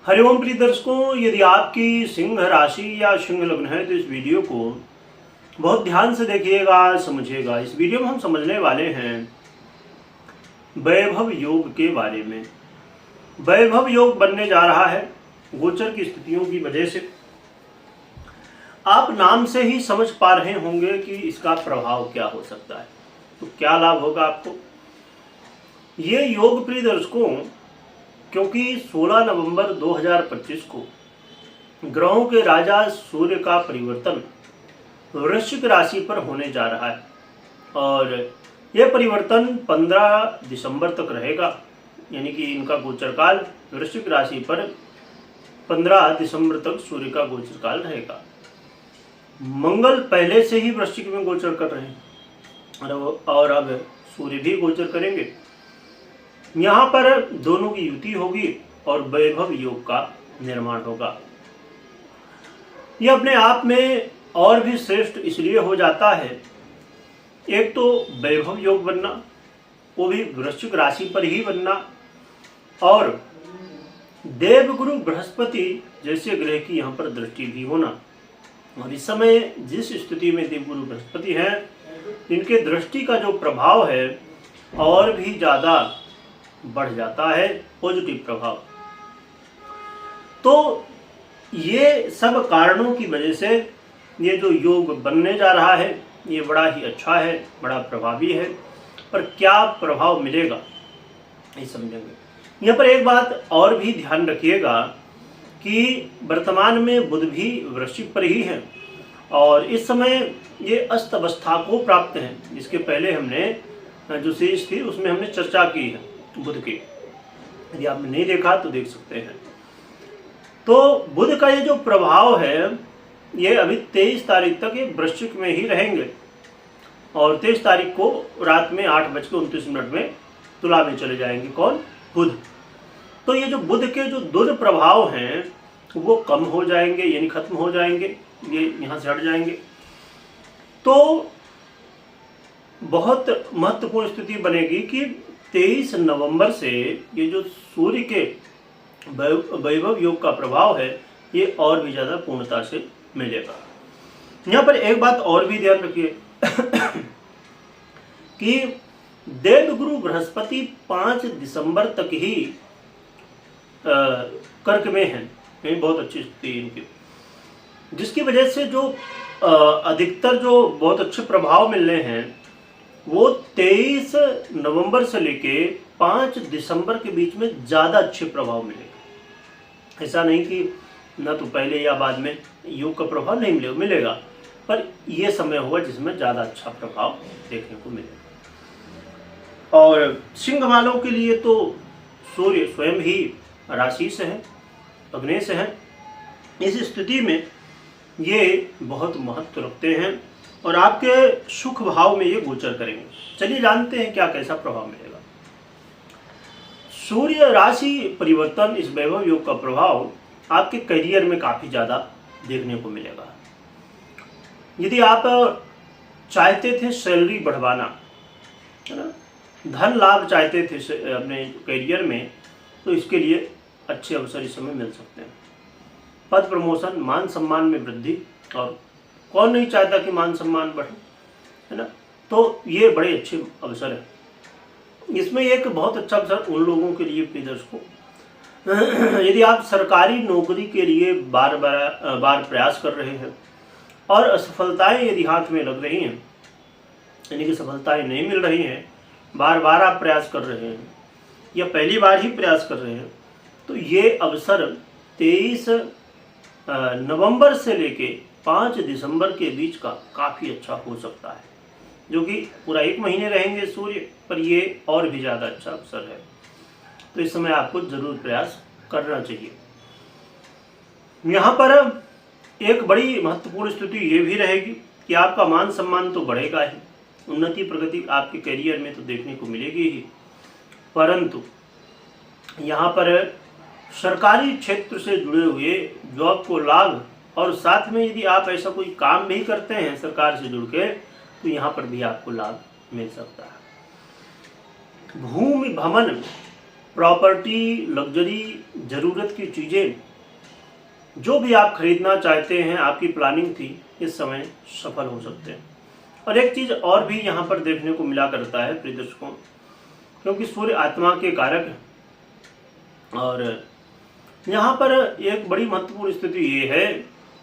हरिओम प्रिय दर्शकों, यदि आपकी सिंह राशि या सिंह लग्न है तो इस वीडियो को बहुत ध्यान से देखिएगा, समझिएगा। इस वीडियो में हम समझने वाले हैं वैभव योग के बारे में। वैभव योग बनने जा रहा है गोचर की स्थितियों की वजह से। आप नाम से ही समझ पा रहे होंगे कि इसका प्रभाव क्या हो सकता है, तो क्या लाभ होगा आपको। ये योग प्रिय दर्शकों, क्योंकि 16 नवंबर 2025 को ग्रहों के राजा सूर्य का परिवर्तन वृश्चिक राशि पर होने जा रहा है और यह परिवर्तन 15 दिसंबर तक रहेगा। यानी कि इनका गोचर काल वृश्चिक राशि पर 15 दिसंबर तक सूर्य का गोचर काल रहेगा। मंगल पहले से ही वृश्चिक में गोचर कर रहे हैं और अब सूर्य भी गोचर करेंगे। यहाँ पर दोनों की युति होगी और वैभव योग का निर्माण होगा। यह अपने आप में और भी श्रेष्ठ इसलिए हो जाता है, एक तो वैभव योग बनना, वो भी वृश्चिक राशि पर ही बनना, और देवगुरु बृहस्पति जैसे ग्रह की यहाँ पर दृष्टि भी होना। और इस समय जिस स्थिति में देवगुरु बृहस्पति हैं, इनके दृष्टि का जो प्रभाव है और भी ज्यादा बढ़ जाता है, पॉजिटिव प्रभाव। तो ये सब कारणों की वजह से ये जो योग बनने जा रहा है ये बड़ा ही अच्छा है, बड़ा प्रभावी है। पर क्या प्रभाव मिलेगा ये समझेंगे। यहाँ पर एक बात और भी ध्यान रखिएगा कि वर्तमान में बुध भी वृश्चिक पर ही है और इस समय ये अस्त अवस्था को प्राप्त है। इसके पहले हमने जो सीरीज थी उसमें हमने चर्चा की है बुध की, यदि आपने नहीं देखा तो देख सकते हैं। तो बुध का ये जो प्रभाव है ये अभी 23 तारीख तक ये वृश्चिक में ही रहेंगे और 23 तारीख को रात में 8:29 में तुला में चले जाएंगे। कौन? बुध। तो ये जो बुध के जो दुष्प्रभाव हैं वो कम हो जाएंगे, यानी खत्म हो जाएंगे, ये यहाँ से हट जाएंगे। तो बहुत महत्वपूर्ण स्थिति बनेगी कि 23 नवंबर से ये जो सूर्य के वैभव योग का प्रभाव है ये और भी ज्यादा पूर्णता से मिलेगा। यहाँ पर एक बात और भी ध्यान रखिए कि देवगुरु बृहस्पति 5 दिसंबर तक ही कर्क में है, ये बहुत अच्छी स्थिति है इनकी, जिसकी वजह से जो अधिकतर जो बहुत अच्छे प्रभाव मिल रहे हैं वो 23 नवंबर से लेके 5 दिसंबर के बीच में ज्यादा अच्छे प्रभाव मिलेगा। ऐसा नहीं कि ना तो पहले या बाद में योग का प्रभाव नहीं मिलेगा, पर यह समय होगा जिसमें ज्यादा अच्छा प्रभाव देखने को मिलेगा। और सिंह वालों के लिए तो सूर्य स्वयं ही राशि से है, अग्नि से है। इस स्थिति में ये बहुत महत्व रखते हैं और आपके सुख भाव में ये गोचर करेंगे। चलिए जानते हैं क्या कैसा प्रभाव मिलेगा। सूर्य राशि परिवर्तन, इस वैभव योग का प्रभाव आपके करियर में काफी ज्यादा देखने को मिलेगा। यदि आप चाहते थे सैलरी बढ़वाना, है ना, धन लाभ चाहते थे अपने करियर में, तो इसके लिए अच्छे अवसर इस समय मिल सकते हैं। पद प्रमोशन, मान सम्मान में वृद्धि, और कौन नहीं चाहता कि मान सम्मान बढ़े, है ना। तो ये बड़े अच्छे अवसर है। इसमें एक बहुत अच्छा अवसर उन लोगों के लिए प्रिय दर्शकों, यदि आप सरकारी नौकरी के लिए बार प्रयास कर रहे हैं और असफलताएं यदि हाथ में लग रही हैं, यानी कि सफलताएं नहीं मिल रही हैं, बार बार आप प्रयास कर रहे हैं या पहली बार ही प्रयास कर रहे हैं, तो ये अवसर 23 नवंबर से लेके 5 दिसंबर के बीच का काफी अच्छा हो सकता है, जो कि पूरा 1 महीने रहेंगे सूर्य पर, ये और भी ज्यादा अच्छा अवसर है। तो इस समय आपको जरूर प्रयास करना चाहिए। यहाँ पर एक बड़ी महत्वपूर्ण स्थिति ये भी रहेगी कि आपका मान सम्मान तो बढ़ेगा ही, उन्नति प्रगति आपके करियर में तो देखने को मिलेगी ही, परंतु यहाँ पर सरकारी क्षेत्र से जुड़े हुए जॉब को लाभ, और साथ में यदि आप ऐसा कोई काम भी करते हैं सरकार से जुड़ के, तो यहाँ पर भी आपको लाभ मिल सकता है। भूमि भ्रमण प्रॉपर्टी, लग्जरी, ज़रूरत की चीज़ें जो भी आप खरीदना चाहते हैं, आपकी प्लानिंग थी, इस समय सफल हो सकते हैं। और एक चीज़ और भी यहाँ पर देखने को मिला करता है प्रिय दर्शकों, क्योंकि सूर्य आत्मा के कारक है और यहाँ पर एक बड़ी महत्वपूर्ण स्थिति ये है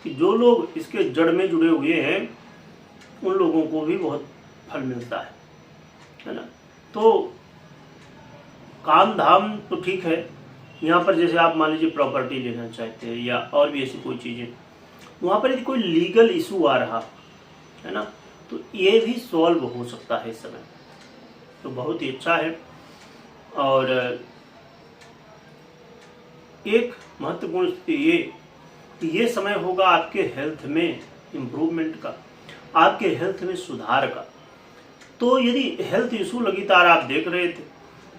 कि जो लोग इसके जड़ में जुड़े हुए हैं उन लोगों को भी बहुत फल मिलता है ना। तो काम धाम तो ठीक है, यहाँ पर जैसे आप मान लीजिए प्रॉपर्टी लेना चाहते हैं या और भी ऐसी कोई चीज़ें, वहाँ पर यदि कोई लीगल इशू आ रहा है ना, तो ये भी सॉल्व हो सकता है इस समय, तो बहुत ही अच्छा है। और एक महत्वपूर्ण स्थिति ये कि ये समय होगा आपके हेल्थ में इम्प्रूवमेंट का, आपके हेल्थ में सुधार का। तो यदि हेल्थ इशू लगातार आप देख रहे थे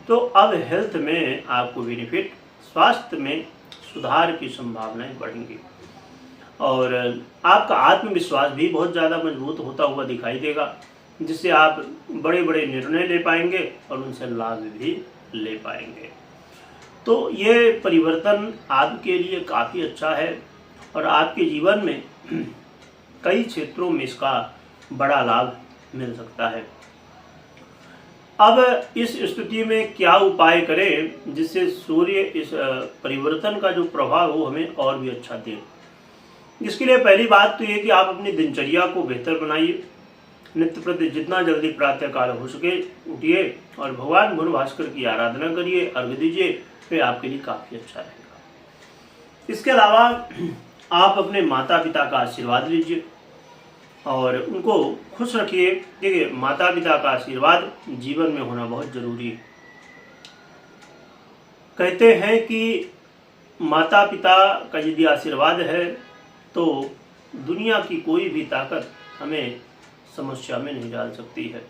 तो अब हेल्थ में आपको बेनिफिट, स्वास्थ्य में सुधार की संभावनाएं बढ़ेंगी और आपका आत्मविश्वास भी बहुत ज़्यादा मजबूत होता हुआ दिखाई देगा, जिससे आप बड़े बड़े निर्णय ले पाएंगे और उनसे लाभ भी ले पाएंगे। तो ये परिवर्तन आपके लिए काफ़ी अच्छा है और आपके जीवन में कई क्षेत्रों में इसका बड़ा लाभ मिल सकता है। अब इस स्थिति में क्या उपाय करें जिससे सूर्य इस परिवर्तन का जो प्रभाव हो हमें और भी अच्छा दे। इसके लिए पहली बात तो ये कि आप अपनी दिनचर्या को बेहतर बनाइए। नित्य प्रति जितना जल्दी प्रातःकाल हो सके उठिए और भगवान गुरु भास्कर की आराधना करिए, अर्घ्य दीजिए, फिर आपके लिए काफ़ी अच्छा रहेगा। इसके अलावा आप अपने माता पिता का आशीर्वाद लीजिए और उनको खुश रखिए। देखिए, माता पिता का आशीर्वाद जीवन में होना बहुत जरूरी है। कहते हैं कि माता पिता का यदि आशीर्वाद है तो दुनिया की कोई भी ताकत हमें समस्या में नहीं डाल सकती है।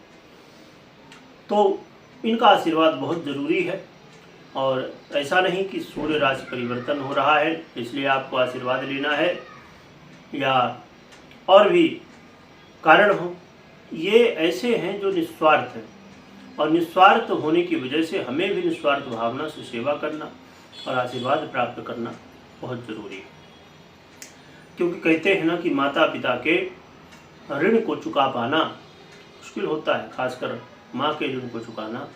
तो इनका आशीर्वाद बहुत ज़रूरी है और ऐसा नहीं कि सूर्य राशि परिवर्तन हो रहा है इसलिए आपको आशीर्वाद लेना है या और भी कारण हो। ये ऐसे हैं जो निस्वार्थ हैं और निस्वार्थ होने की वजह से हमें भी निस्वार्थ भावना से सेवा करना और आशीर्वाद प्राप्त करना बहुत ज़रूरी है। क्योंकि कहते हैं ना कि माता पिता के ऋण को चुका पाना मुश्किल होता है, खासकर माँ के ऋण को चुकाना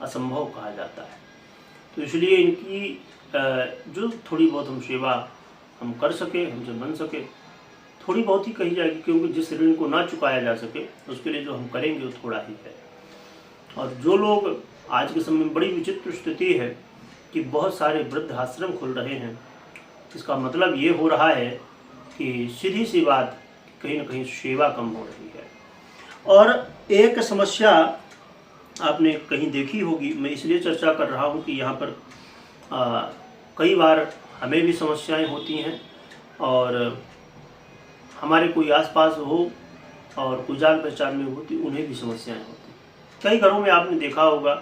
असंभव कहा जाता है। तो इसलिए इनकी जो थोड़ी बहुत हम सेवा हम कर सके, हमसे बन सके, थोड़ी बहुत ही कही जाएगी, क्योंकि जिस ऋण को ना चुकाया जा सके उसके लिए जो हम करेंगे वो थोड़ा ही है। और जो लोग आज के समय में बड़ी विचित्र स्थिति है कि बहुत सारे वृद्धाश्रम खुल रहे हैं, इसका मतलब ये हो रहा है कि सीधी सी बात कहीं ना कहीं सेवा कम हो रही है। और एक समस्या आपने कहीं देखी होगी, मैं इसलिए चर्चा कर रहा हूँ कि यहाँ पर कई बार हमें भी समस्याएं होती हैं और हमारे कोई आसपास हो और कोई जान पहचान में होती उन्हें भी समस्याएं होती। कई घरों में आपने देखा होगा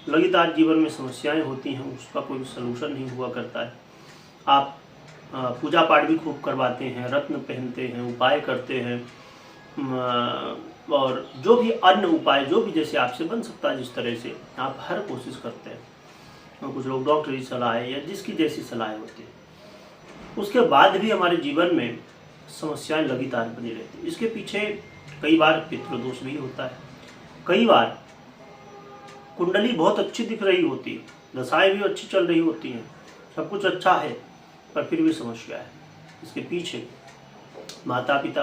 लगातार जीवन में समस्याएं होती हैं, उसका कोई सलूशन नहीं हुआ करता है। आप पूजा पाठ भी खूब करवाते हैं, रत्न पहनते हैं, उपाय करते हैं और जो भी अन्य उपाय जो भी जैसे आपसे बन सकता है जिस तरह से आप हर कोशिश करते हैं। और कुछ लोग डॉक्टरी सलाह या जिसकी जैसी सलाह होती है, उसके बाद भी हमारे जीवन में समस्याएं लगातार बनी रहती है। इसके पीछे कई बार पितृदोष भी होता है, कई बार कुंडली बहुत अच्छी दिख रही होती है, दशाएं भी अच्छी चल रही होती हैं, सब कुछ अच्छा है, पर फिर भी समस्या है। इसके पीछे माता पिता,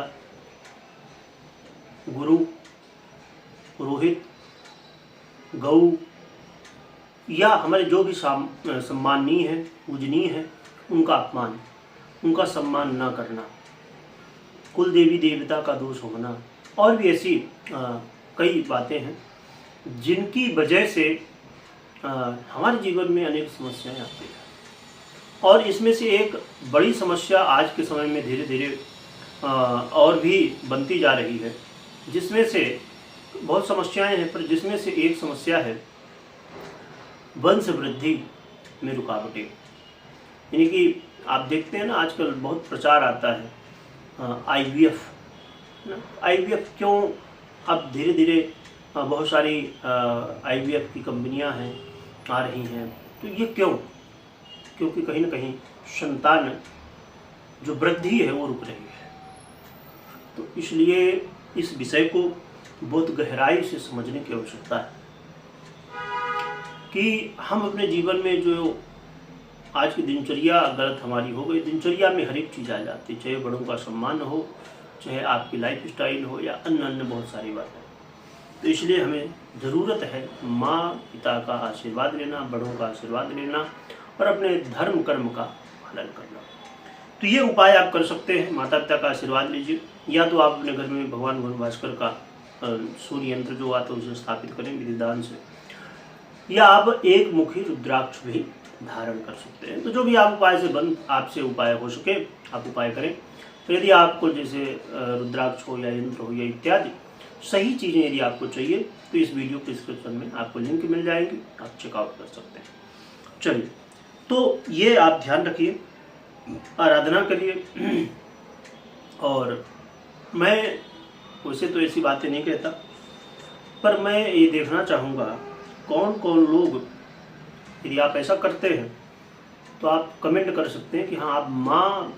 गुरु, पुरोहित, गौ या हमारे जो भी सम्माननीय है, पूजनीय है, उनका अपमान, उनका सम्मान न करना, कुल देवी देवता का दोष होना और भी ऐसी कई बातें हैं जिनकी वजह से हमारे जीवन में अनेक समस्याएं आती हैं। और इसमें से एक बड़ी समस्या आज के समय में धीरे धीरे और भी बनती जा रही है, जिसमें से बहुत समस्याएं हैं, पर जिसमें से एक समस्या है वंश वृद्धि में रुकावटें। यानी कि आप देखते हैं ना आजकल बहुत प्रचार आता है IVF। IVF क्यों अब धीरे धीरे बहुत सारी IVF की कंपनियां हैं, आ रही हैं, तो ये क्यों? क्योंकि कहीं ना कहीं संतान जो वृद्धि है वो रुक रही है। तो इसलिए इस विषय को बहुत गहराई से समझने की आवश्यकता है कि हम अपने जीवन में जो आज की दिनचर्या गलत हमारी हो गई, दिनचर्या में हर एक चीज़ आ जाती है, चाहे बड़ों का सम्मान हो, चाहे आपकी लाइफ स्टाइल हो, या अन्य अन्य बहुत सारी बातें। तो इसलिए हमें ज़रूरत है माँ पिता का आशीर्वाद लेना, बड़ों का आशीर्वाद लेना और अपने धर्म कर्म का पालन करना। तो ये उपाय आप कर सकते हैं। माता पिता का आशीर्वाद लीजिए, या तो आप अपने घर में भगवान भास्कर का सूर्य यंत्र जो आता है उसे स्थापित करें विधिदान से, या आप एक मुखी रुद्राक्ष भी धारण कर सकते हैं। तो जो भी आप उपाय से आपसे उपाय हो सके आप उपाय करें। तो यदि आपको जैसे रुद्राक्ष हो या यंत्र हो या इत्यादि सही चीज़ें यदि आपको चाहिए तो इस वीडियो के डिस्क्रिप्शन में आपको लिंक मिल जाएगी, आप चेकआउट कर सकते हैं। चलिए, तो ये आप ध्यान रखिए, आराधना करिए। और मैं वैसे तो ऐसी बातें नहीं कहता, पर मैं ये देखना चाहूँगा कौन कौन लोग, यदि आप ऐसा करते हैं तो आप कमेंट कर सकते हैं कि हाँ आप माँ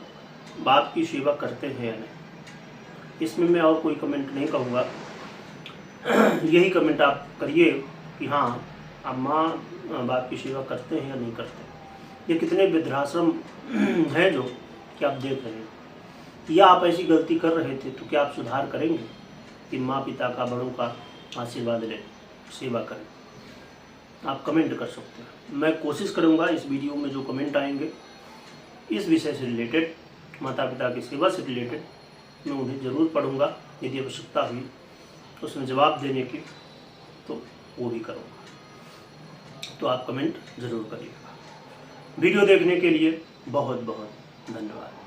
बाप की सेवा करते हैं या नहीं। इसमें मैं और कोई कमेंट नहीं कहूँगा, यही कमेंट आप करिए कि हाँ आप माँ बाप की सेवा करते हैं या नहीं करते। ये कितने वृद्धाश्रम हैं जो कि आप देख रहे हैं, या आप ऐसी गलती कर रहे थे तो क्या आप सुधार करेंगे कि माँ पिता का, बड़ों का आशीर्वाद लें, सेवा करें? आप कमेंट कर सकते हैं। मैं कोशिश करूंगा इस वीडियो में जो कमेंट आएंगे इस विषय से रिलेटेड, माता पिता की सेवा से रिलेटेड, मैं उन्हें ज़रूर पढ़ूंगा। यदि आवश्यकता हुई तो उसमें जवाब देने की तो वो भी करूँगा। तो आप कमेंट ज़रूर करिएगा। वीडियो देखने के लिए बहुत बहुत धन्यवाद।